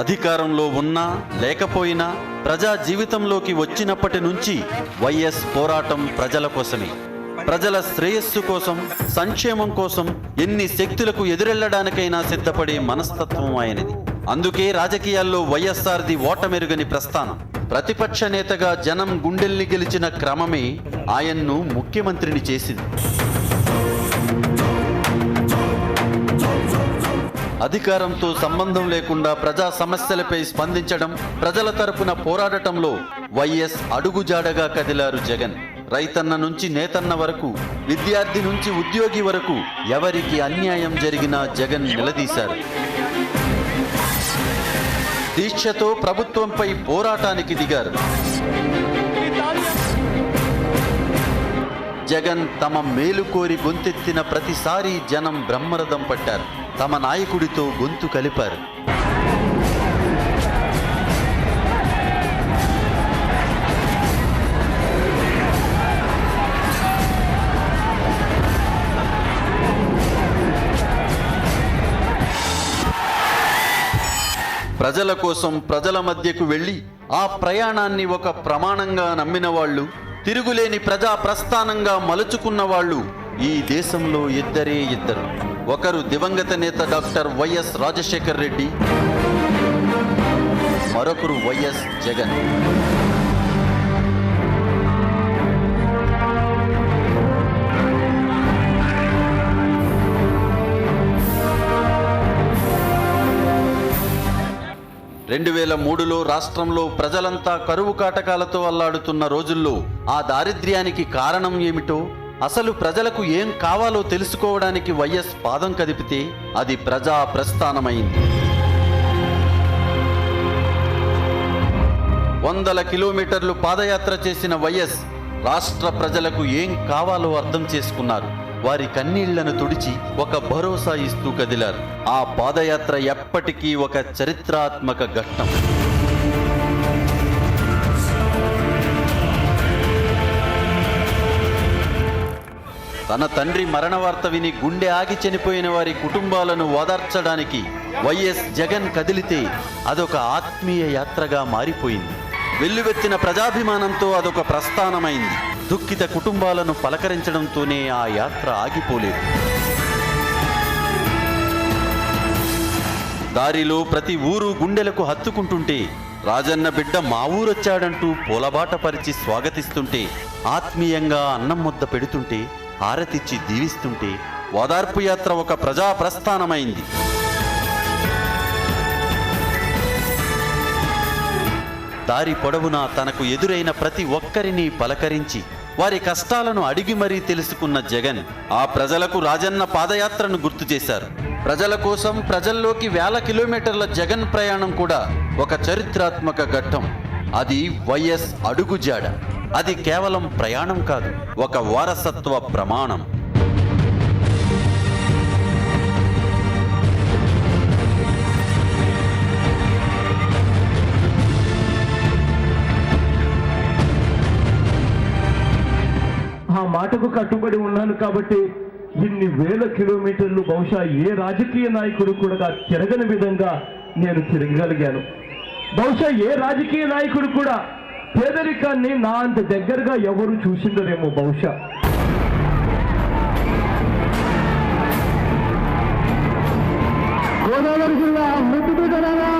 అధికారంలో ఉన్నా లేకపోయినా ప్రజా జీవితంలోకి వచ్చినప్పటి నుంచి వైఎస్ పోరాటం ప్రజల కోసమే. ప్రజల శ్రేయస్సు కోసం, సంక్షేమం కోసం ఎన్ని శక్తులకు ఎదురెళ్లడానికైనా సిద్ధపడే మనస్తత్వం ఆయనది. అందుకే రాజకీయాల్లో వైఎస్ఆర్ది ఓటమెరుగని ప్రస్థానం. ప్రతిపక్ష నేతగా జనం గుండెల్ని గెలిచిన క్రమమే ఆయన్ను ముఖ్యమంత్రిని చేసింది. అధికారంతో సంబంధం లేకుండా ప్రజా సమస్యలపై స్పందించడం, ప్రజల తరపున పోరాడటంలో వైఎస్ అడుగుజాడగా కదిలారు జగన్. రైతన్న నుంచి నేతన్న వరకు, విద్యార్థి నుంచి ఉద్యోగి వరకు ఎవరికి అన్యాయం జరిగినా జగన్ నిలదీశారు. దీక్షతో ప్రభుత్వంపై పోరాటానికి దిగారు. జగన్ తమ మేలు కోరి గొంతెత్తిన ప్రతిసారి జనం బ్రహ్మరథం పట్టారు. తమ నాయకుడితో గొంతు కలిపారు. ప్రజల కోసం ప్రజల మధ్యకు వెళ్ళి ఆ ప్రయాణాన్ని ఒక ప్రమాణంగా నమ్మిన వాళ్ళు, తిరుగులేని ప్రజా ప్రస్థానంగా మలుచుకున్న వాళ్ళు ఈ దేశంలో ఇద్దరే ఇద్దరు. ఒకరు దివంగత నేత డాక్టర్ వైఎస్ రాజశేఖర్ రెడ్డి, మరొకరు వైఎస్ జగన్. రెండు 2003లో రాష్ట్రంలో ప్రజలంతా కరువు కాటకాలతో అల్లాడుతున్న రోజుల్లో ఆ దారిద్ర్యానికి కారణం ఏమిటో, అసలు ప్రజలకు ఏం కావాలో తెలుసుకోవడానికి వైఎస్ పాదం కదిపితే అది ప్రజా ప్రస్థానమైంది. 100 కిలోమీటర్లు పాదయాత్ర చేసిన వైఎస్ రాష్ట్ర ప్రజలకు ఏం కావాలో అర్థం చేసుకున్నారు. వారి కన్నీళ్లను తుడిచి ఒక భరోసా ఇస్తూ కదిలారు. ఆ పాదయాత్ర ఎప్పటికీ ఒక చరిత్రాత్మక ఘట్టం. తన తండ్రి మరణ వార్త విని గుండె ఆగి చనిపోయిన వారి కుటుంబాలను ఓదార్చడానికి వైఎస్ జగన్ కదిలితే అదొక ఆత్మీయ యాత్రగా మారిపోయింది. వెల్లువెత్తిన ప్రజాభిమానంతో అదొక ప్రస్థానమైంది. దుఃఖిత కుటుంబాలను పలకరించడంతోనే ఆ యాత్ర ఆగిపోలేదు. దారిలో ప్రతి ఊరు గుండెలకు హత్తుకుంటుంటే, రాజన్న బిడ్డ మా ఊరొచ్చాడంటూ పూలబాట పరిచి స్వాగతిస్తుంటే, ఆత్మీయంగా అన్నం ముద్ద పెడుతుంటే, హారతిచ్చి దీవిస్తుంటే ఓదార్పు యాత్ర ఒక ప్రజా ప్రస్థానమైంది. దారి పొడవునా తనకు ఎదురైన ప్రతి ఒక్కరిని పలకరించి వారి కష్టాలను అడిగి మరీ తెలుసుకున్న జగన్ ఆ ప్రజలకు రాజన్న పాదయాత్రను గుర్తు చేశారు. ప్రజల కోసం ప్రజల్లోకి 1000 కిలోమీటర్ల జగన్ ప్రయాణం కూడా ఒక చరిత్రాత్మక ఘట్టం. అది వైఎస్ అడుగుజాడ. అది కేవలం ప్రయాణం కాదు, ఒక వారసత్వ ప్రమాణం. ఆ మాటకు కట్టుబడి ఉన్నాను కాబట్టి ఇన్ని 1000 కిలోమీటర్లు బహుశా ఏ రాజకీయ నాయకుడు కూడా తిరగని విధంగా నేను తిరగగలిగాను. బహుశా ఏ రాజకీయ నాయకుడు కూడా పేదరికాన్ని నా అంత దగ్గరగా ఎవరు చూసిండరేమో బహుశా. గోదావరి జిల్లా ముద్దుబిడ్డలారా,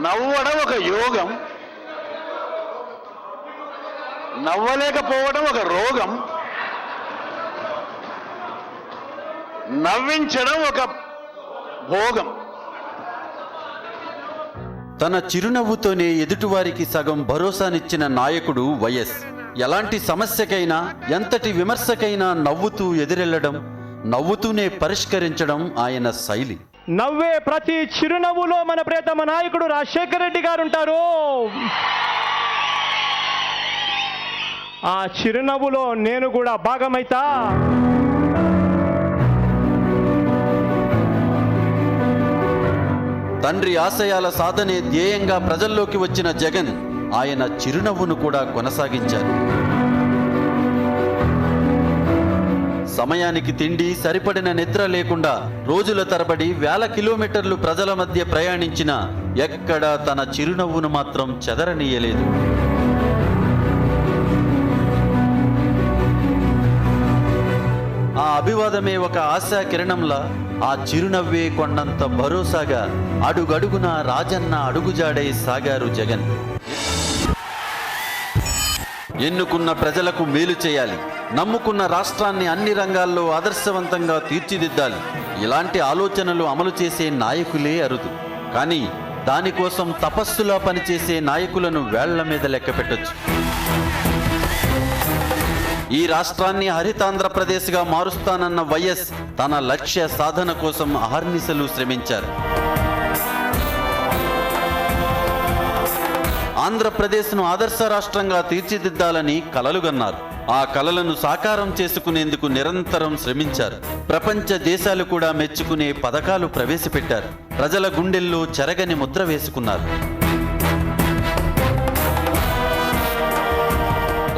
నవ్వడం ఒక యోగం, నవ్వలేకపోవడం ఒక రోగం, నవ్వించడం ఒక భోగం. తన చిరునవ్వుతోనే ఎదుటివారికి సగం భరోసానిచ్చిన నాయకుడు వైఎస్. ఎలాంటి సమస్యకైనా, ఎంతటి విమర్శకైనా నవ్వుతూ ఎదురెళ్లడం, నవ్వుతూనే పరిష్కరించడం ఆయన శైలి. నవ్వే ప్రతి చిరునవ్వులో మన ప్రియతమ నాయకుడు రాజశేఖర రెడ్డి గారు ఉంటారు. ఆ చిరునవ్వులో నేను కూడా భాగమైతా. తండ్రి ఆశయాల సాధనే ధ్యేయంగా ప్రజల్లోకి వచ్చిన జగన్ ఆయన చిరునవ్వును కూడా కొనసాగించారు. సమయానికి తిండి, సరిపడిన నిద్ర లేకుండా రోజుల తరబడి వేల కిలోమీటర్లు ప్రజల మధ్య ప్రయాణించిన ఎక్కడా తన చిరునవ్వును మాత్రం చెదరనీయలేదు. ఆ అభివాదమే ఒక ఆశా కిరణంలా, ఆ చిరునవ్వే కొండంత భరోసాగా అడుగడుగునా రాజన్న అడుగుజాడై సాగారు జగన్. ఎన్నుకున్న ప్రజలకు మేలు చేయాలి, నమ్ముకున్న రాష్ట్రాన్ని అన్ని రంగాల్లో ఆదర్శవంతంగా తీర్చిదిద్దాలి. ఇలాంటి ఆలోచనలు అమలు చేసే నాయకులే అరుదు. కానీ దానికోసం తపస్సులా పనిచేసే నాయకులను వేళ్ల మీద లెక్క పెట్టొచ్చు. ఈ రాష్ట్రాన్ని హరితాంధ్రప్రదేశ్గా మారుస్తానన్న వైఎస్ తన లక్ష్య సాధన కోసం అహర్నిశలు శ్రమించారు. ఆంధ్రప్రదేశ్ను ఆదర్శ రాష్ట్రంగా తీర్చిదిద్దాలని కలలుగన్నారు. ఆ కలలను సాకారం చేసుకునేందుకు నిరంతరం శ్రమించారు. ప్రపంచ దేశాలు కూడా మెచ్చుకునే పథకాలు ప్రవేశపెట్టారు. ప్రజల గుండెల్లో చెరగని ముద్ర వేసుకున్నారు.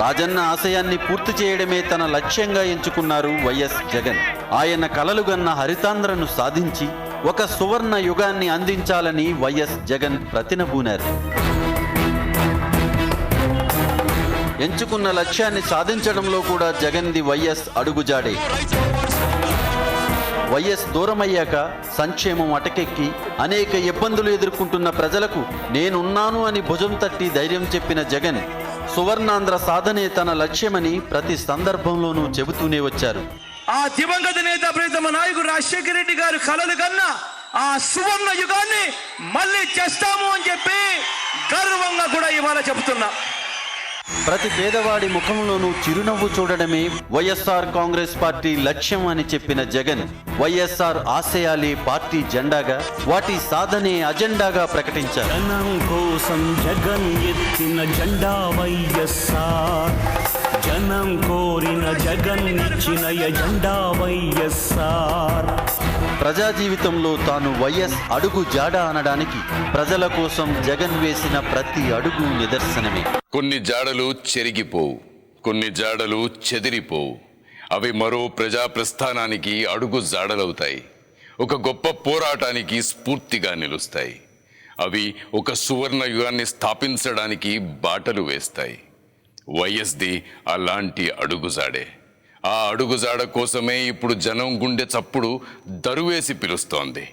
రాజన్న ఆశయాన్ని పూర్తి చేయడమే తన లక్ష్యంగా ఎంచుకున్నారు వైఎస్ జగన్. ఆయన కలలుగన్న హరితాంధ్రను సాధించి ఒక సువర్ణ యుగాన్ని అందించాలని వైఎస్ జగన్ ప్రతినబూనారు. ఎంచుకున్న లక్ష్యాన్ని సాధించడంలో కూడా జగన్ది వైఎస్ అడుగుజాడే. వైఎస్ దూరమయ్యాక సంక్షేమం అటకెక్కి అనేక ఇబ్బందులు ఎదుర్కొంటున్న ప్రజలకు నేనున్నాను అని భుజం తట్టి ధైర్యం చెప్పిన జగన్ సువర్ణాంధ్ర సాధనే తన లక్ష్యమని ప్రతి సందర్భంలోనూ చెబుతూనే వచ్చారు. ఆ దివంగత నేత ప్రియతమ నాయకుడు రాజశేఖర రెడ్డి గారు కలలు కన్నా ఆ సువర్ణ యుగాన్ని మళ్ళీ చేస్తాము అని చెప్పి గర్వంగా కూడా ఇవాళ చెబుతున్నా. ప్రతి పేదవాడి ముఖంలోనూ చిరునవ్వు చూడడమే వైఎస్ఆర్ కాంగ్రెస్ పార్టీ లక్ష్యం అని చెప్పిన జగన్ వైఎస్ఆర్ ఆశయాలే పార్టీ జెండాగా, వాటి సాధనే అజెండాగా ప్రకటించారు. జనం కోసం జగన్ ఎత్తిన జెండా వైఎస్ఆర్, జనం కోరిన జగన్ ఇచ్చిన ఎజెండా వైఎస్ఆర్. ప్రజా జీవితంలో తాను వైఎస్ అడుగు జాడ అనడానికి ప్రజల కోసం జగన్ వేసిన ప్రతి అడుగు నిదర్శనమే. కొన్ని జాడలు చెరిగిపోవు, కొన్ని జాడలు చెదిరిపోవు. అవి మరో ప్రజా ప్రస్థానానికి అడుగు జాడలవుతాయి. ఒక గొప్ప పోరాటానికి స్ఫూర్తిగా నిలుస్తాయి. అవి ఒక సువర్ణ యుగాన్ని స్థాపించడానికి బాటలు వేస్తాయి. వైఎస్ది అలాంటి అడుగుజాడే. ఆ అడుగుజాడ కోసమే ఇప్పుడు జనం గుండె చప్పుడు దరువేసి పిలుస్తోంది.